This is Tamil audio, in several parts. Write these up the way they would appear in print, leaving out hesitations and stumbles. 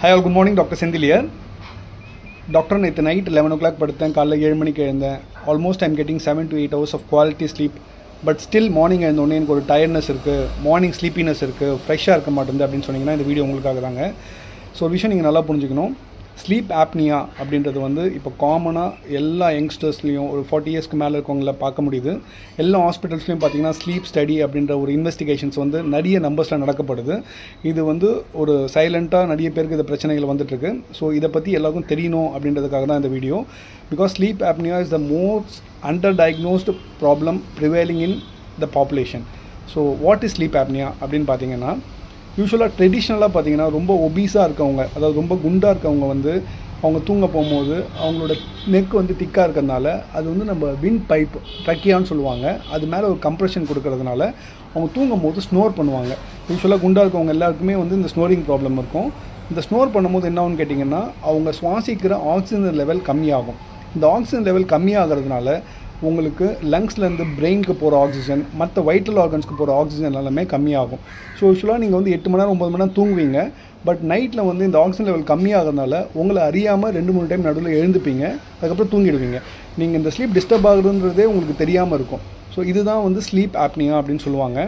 Hi all, good morning. Dr. Sendil here. Doctor, night 11 o'clock paduthen, kaalla 7 manikku ezhundhen. Almost I'm getting 7 to 8 hours of quality sleep. But still morning ezhundone enakku oru tiredness irukku, morning sleepiness irukku, fresh ah irukka maatundhu appdinu sonningana indha video ungalukkaga daanga. So விஷயம் நீங்கள் நல்லா புரிஞ்சுக்கணும். ஸ்லீப் ஆப்னியா அப்படின்றது வந்து இப்போ காமனாக எல்லா யங்ஸ்டர்ஸ்லேயும் ஒரு 40 இயர்ஸ்க்கு மேலே இருக்கவங்கள பார்க்க முடியுது. எல்லா ஹாஸ்பிட்டல்ஸ்லையும் பார்த்தீங்கன்னா ஸ்லீப் ஸ்டடி அப்படின்ற ஒரு இன்வெஸ்டிகேஷன்ஸ் வந்து நிறைய நம்பர்ஸில் நடக்கப்படுது. இது வந்து ஒரு சைலண்ட்டாக நிறைய பேருக்கு இந்த பிரச்சனைகள் வந்துட்டுருக்கு. ஸோ இதை பற்றி எல்லாருக்கும் தெரியணும் அப்படின்றதுக்காக தான் இந்த video. Because sleep apnoea is the most under diagnosed problem prevailing in the population. So what is sleep apnoea அப்படின்னு பார்த்தீங்கன்னா, யூஸ்வலாக ட்ரெடிஷ்னலாக பார்த்தீங்கன்னா ரொம்ப ஒபீஸாக இருக்கவங்க, அதாவது ரொம்ப குண்டாக இருக்கவங்க வந்து அவங்க தூங்க போகும்போது அவங்களோட நெக் வந்து திக்காக இருக்கிறதுனால அது வந்து நம்ம விண்ட் பைப் ட்ரக்கியான்னு சொல்லுவாங்க, அது மேலே ஒரு கம்ப்ரெஷன் கொடுக்கறதுனால அவங்க தூங்கும் போது ஸ்னோர் பண்ணுவாங்க. யூஸ்வலாக குண்டாக இருக்கவங்க எல்லாருக்குமே வந்து இந்த ஸ்னோரிங் ப்ராப்ளம் இருக்கும். இந்த ஸ்னோர் பண்ணும்போது என்னன்னு கேட்டிங்கன்னா, அவங்க சுவாசிக்கிற ஆக்சிஜன் லெவல் கம்மியாகும். இந்த ஆக்சிஜன் லெவல் கம்மியாகிறதுனால உங்களுக்கு லங்ஸ்லேருந்து பிரெயினுக்கு போகிற ஆக்சிஜன், மற்ற வைட்டல் ஆர்கன்ஸ்க்கு போகிற ஆக்சிஜன் எல்லாமே கம்மியாகும். ஸோ யூஸ்வலாக நீங்கள் வந்து 8 மணி நேரம் 9 மணி நேரம் தூங்குவீங்க. பட் நைட்டில் வந்து இந்த ஆக்சிஜன் லெவல் கம்மியாகிறதுனால உங்களை அறியாமல் 2-3 டைம் நடுவில் எழுந்துப்பீங்க, அதுக்கப்புறம் தூங்கிடுவீங்க. நீங்கள் இந்த ஸ்லீப் டிஸ்டர்ப் ஆகுதுன்றதே உங்களுக்கு தெரியாமல் இருக்கும். ஸோ இதுதான் வந்து ஸ்லீப் ஆப்னியா அப்படின்னு சொல்லுவாங்க.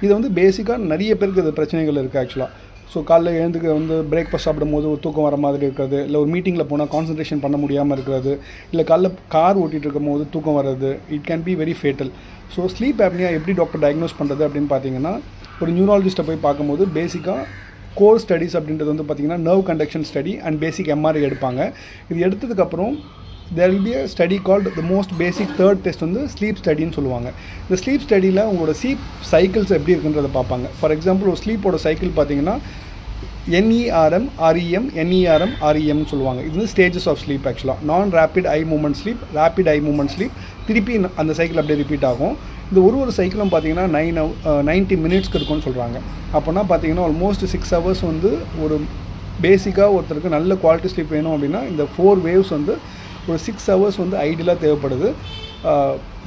இது வந்து பேசிக்காக நிறைய பேருக்கு இது பிரச்சனைகள் இருக்குது ஆக்சுவலாக. ஸோ காலைல எழுந்துக்க வந்து பிரேக்ஃபாஸ்ட் சாப்பிடும்போது ஒரு தூக்கம் வர மாதிரி இருக்கிறது, இல்லை ஒரு மீட்டிங்கில் போனால் கான்சன்ட்ரேஷன் பண்ண முடியாமல் இருக்கிறது, இல்லை காலைல கார் ஓட்டிகிட்டு இருக்கும் போது தூக்கம் வர்றது, it can be very fatal. So sleep apnoea எப்படி டாக்டர் டயக்னோஸ் பண்ணுறது அப்படின்னு பார்த்தீங்கன்னா, ஒரு நியூராலஜிஸ்ட்டை போய் பார்க்கும்போது பேசிக்காக கோர் ஸ்டடீஸ் அப்படின்றது வந்து பார்த்திங்கன்னா nerve conduction study and basic MRI எடுப்பாங்க. இது எடுத்ததுக்கப்புறம் there will be a study called the most basic third test வந்து ஸ்லீப் ஸ்டடின்னு சொல்லுவாங்க. இந்த ஸ்லீப் ஸ்டடியில் உங்களோட ஸ்லீப் சைக்கிள்ஸ் எப்படி இருக்குன்றதை பார்ப்பாங்க. ஃபார் எக்ஸாம்பிள் ஒரு ஸ்லீப்போட சைக்கிள் பார்த்தீங்கன்னா NERM REM NERM REMனு சொல்லுவாங்க. இது வந்து ஸ்டேஜஸ் ஆஃப் ஸ்லீப் ஆக்சுவலாக. நான் rapid eye movement sleep, rapid eye movement sleep, திருப்பி அந்த சைக்கிள் அப்படியே ரிப்பீட் ஆகும். இந்த ஒரு சைக்கிளும் பார்த்தீங்கன்னா 90 மினிட்ஸ்க்கு இருக்கும்னு சொல்கிறாங்க. அப்போனா பார்த்தீங்கன்னா ஆல்மோஸ்ட் 6 ஹவர்ஸ் வந்து ஒரு பேசிக்காக ஒருத்தருக்கு நல்ல குவாலிட்டி ஸ்லீப் வேணும் அப்படின்னா இந்த 4 வேவ்ஸ் வந்து ஒரு 6 ஹவர்ஸ் வந்து ஐடியலாக தேவைப்படுது.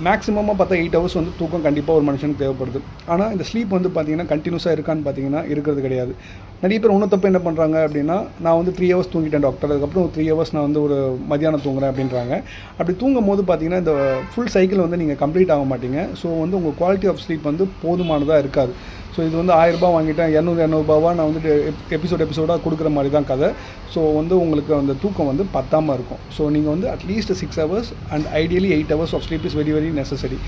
மேக்ஸிமமாக பார்த்தா 8 ஹவர்ஸ் வந்து தூக்கம் கண்டிப்பாக ஒரு மனுஷனுக்கு தேவைப்படுது. ஆனால் இந்த ஸ்லீப் வந்து பார்த்திங்கன்னா கண்டினியூஸாக இருக்கான்னு பார்த்தீங்கன்னா இருக்கிறது கிடையாது. நிறைய பேர் ஒன்றும் தப்பு என்ன பண்ணுறாங்க அப்படின்னா, நான் வந்து 3 ஹவர்ஸ் தூங்கிட்டேன் டாக்டர், அதுக்கப்புறம் 3 ஹவர்ஸ் நான் வந்து ஒரு மதியானம் தூங்குறேன் அப்படின்றாங்க. அப்படி தூங்கும் போது பார்த்தீங்கன்னா இந்த ஃபுல் சைக்கிள் வந்து நீங்கள் கம்ப்ளீட் ஆக மாட்டீங்க. ஸோ வந்து உங்கள் குவாலிட்டி ஆஃப் ஸ்லீப் வந்து போதுமானதாக இருக்காது. ஸோ இது வந்து 1000 ரூபாய் வாங்கிட்டேன், 200 ரூபாவா நான் வந்துட்டு எபிசோடாக கொடுக்குற மாதிரி தான் கதை. ஸோ வந்து உங்களுக்கு அந்த தூக்கம் வந்து பத்தாமல் இருக்கும். ஸோ நீங்கள் வந்து at least 6 hours and ideally 8 hours of sleep is very very necessary.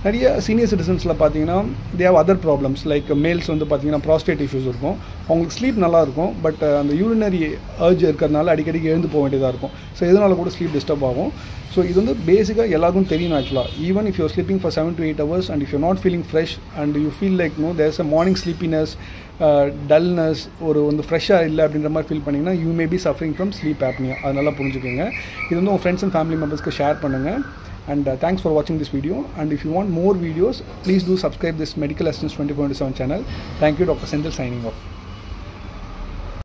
நிறைய சீனியர் சிட்டிசன்ஸில் பார்த்தீங்கன்னா they have other problems like males வந்து பார்த்தீங்கன்னா ப்ராஸ்டேட் இஷ்யூஸ் இருக்கும். அவங்களுக்கு ஸ்லீப் நல்லாயிருக்கும், பட் அந்த யூரினரி அர்ஜ் இருக்கிறதுனால அடிக்கடி எழுந்து போக வேண்டியதாக இருக்கும். ஸோ இதனால் கூட ஸ்லீப் டிஸ்டர்ப் ஆகும். ஸோ இது வந்து பேசிக்காக எல்லாருக்கும் தெரியும் ஆக்சுவலாக. Even if you're sleeping for 7 to 8 hours and if you're not feeling fresh and you feel like there's a morning sleepiness, dullness, ஒரு வந்து ஃப்ரெஷ்ஷாக இல்லை அப்படின்ற மாதிரி ஃபீல் பண்ணிங்கன்னா you may be suffering from sleep apnoea. அது நல்லா புரிஞ்சுக்கோங்க. இது வந்து உங்கள் ஃப்ரெண்ட்ஸ் அண்ட் ஃபேமிலி மெம்பர்ஸ்க்கு ஷேர் பண்ணுங்கள். And thanks for watching this video, and if you want more videos please do subscribe this Medical Assistance 24/7 channel. Thank you. Dr. Sendil signing off.